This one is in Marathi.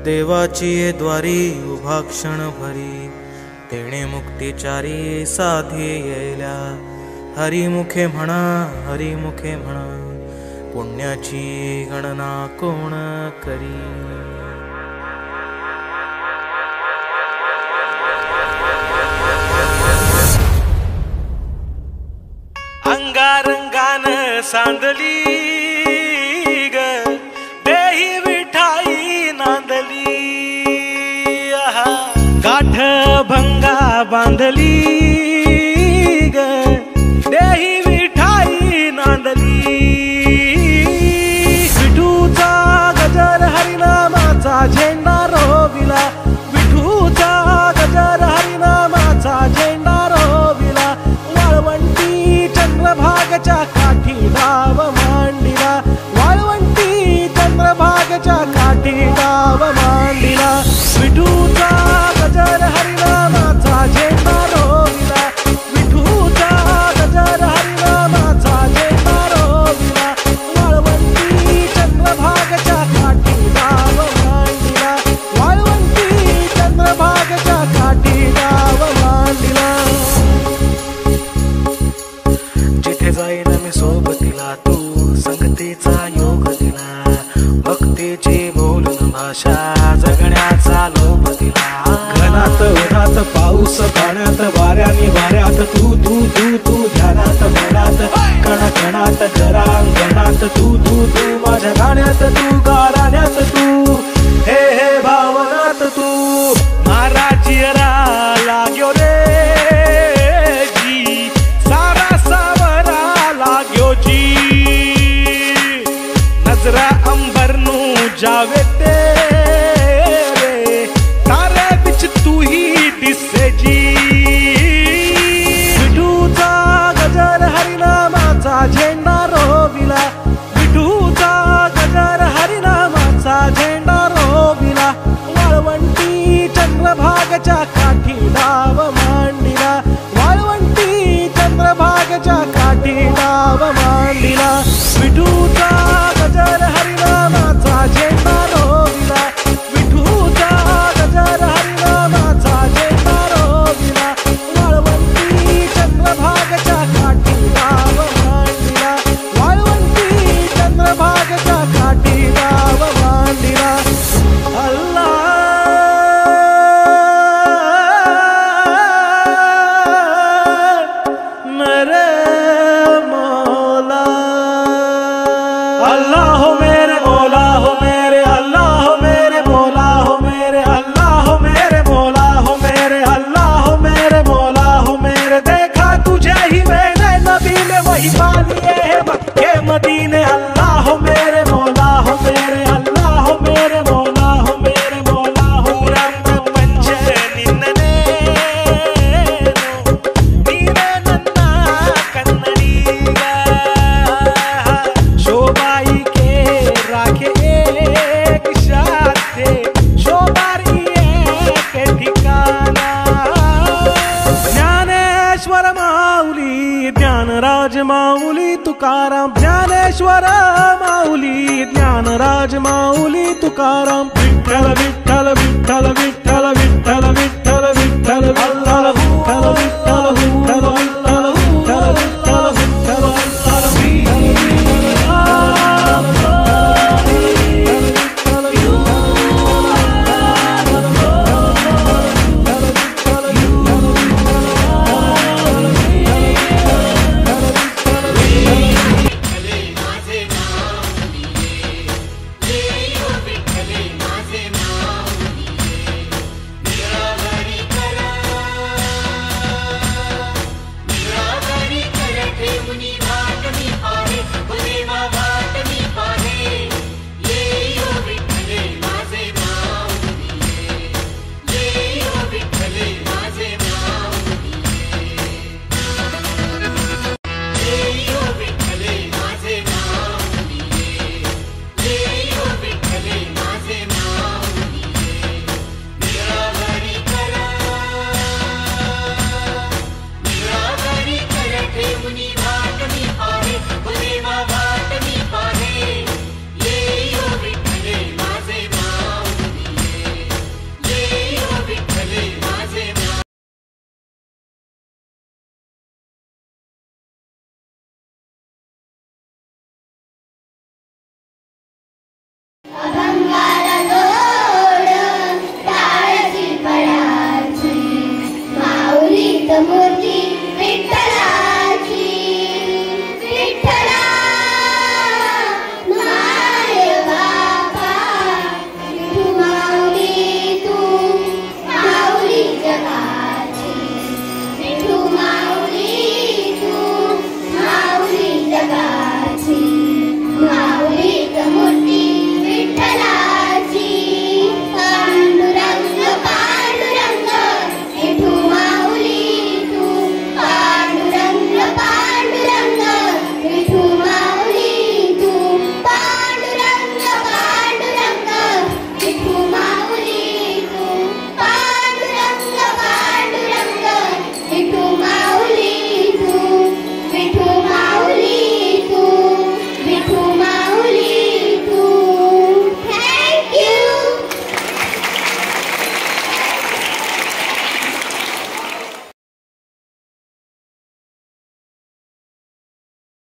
देवाची द्वारी उभा क्षण भरी, तेणे मुक्तिचारी साधी येल्या। हरिमुखे म्हणा, हरिमुखे म्हणा, पुण्याची गणना कोण करी। अंगारंगान सांदली ग देही विठाई नांदली, गाठ भंगा बांधली ग देही विठाई नांदली। विठूचा गजर हरिनामाचा झेंडा रोविला, विठूचा गजर हरिनामाचा झेंडा रोविला। वाळवंटी चंद्रभागच्या काठी डाव मांडिला, वाळवंटी चंद्रभागच्या काठी डाव मांडिला। विठूचा गजर हरिनामाचा झेंडा रोविला, विठूचा गजर हरिनामाचा झेंडा रोविला। वाळवंटी चंद्रभागच्या काठी डाव मांडिला, वाळवंटी चंद्रभागच्या काठी डाव मांडिला। जिथे जाईन मी सोबतीला, तू संगतीचा योग दिला। भक्तीची बोलून भाषा जगण्याचा लोभ दिला। घनात उन्हात पाऊस पाण्यात वाऱ्यानी वाऱ्यात, तू तू तू तू ध्यानात मनात कणाकणात जरांगणात, तू तू तू माझ्या गाण्यात, तू गाराण्यात, तू हे हे भावनात, तू महाराज लाग्यो रे जी, सारा सावरा लाग्यो जी। नजरा अंबर नू जावे तेरे, तारे बिच तू ही दिसे जी। विठूचा गजर हरिनामाचा झेंडा रोविला, विठूचा गजर हरिनामाचा झेंडा रोविला। वाळवंटी चंद्रभागच्या काठी डाव मांडिला, वाळवंटी चंद्रभागच्या काठी डाव मांडिला। विठूचा गजर हरिनामाचा झेंडा रोविला, विठूचा गजर हरिनामाचा झेंडा रोविला। वाळवंटी चंद्रभागच्या काठी डाव मांडिला, वाळवंटी चंद्रभागच्या काठी डाव मांडिला। अल्लाह मेरे मौला, अल्लाह हो मेरे मौला हो मेरे, अल्लाह हो मेरे मौला हो मेरे, अल्लाह हो मेरे मौला हो मेरे, अल्लाह हो मेरे मौला हो मेरे। देखा तुझे ही मैंने नबी में, वही पालिए है मक्के मदीने। अल्लाह हो मेरे मौला हो मेरे, अल्लाह हो मेरे मौला हो मेरे, मौला हो मेरे। पंच निन्नने नीरे नन्ना कन्नड़ीगा, शोभाई के राखे एक शाथे, शोभारी एक ठिकाणा। ज्ञानेश्वर माऊली ज्ञानराज माऊली तुकाराम, ज्ञानेश्वर माऊली ज्ञानराज माऊली तुकाराम। विठ्ठल विठ्ठल विठ्ठल विठ्ठल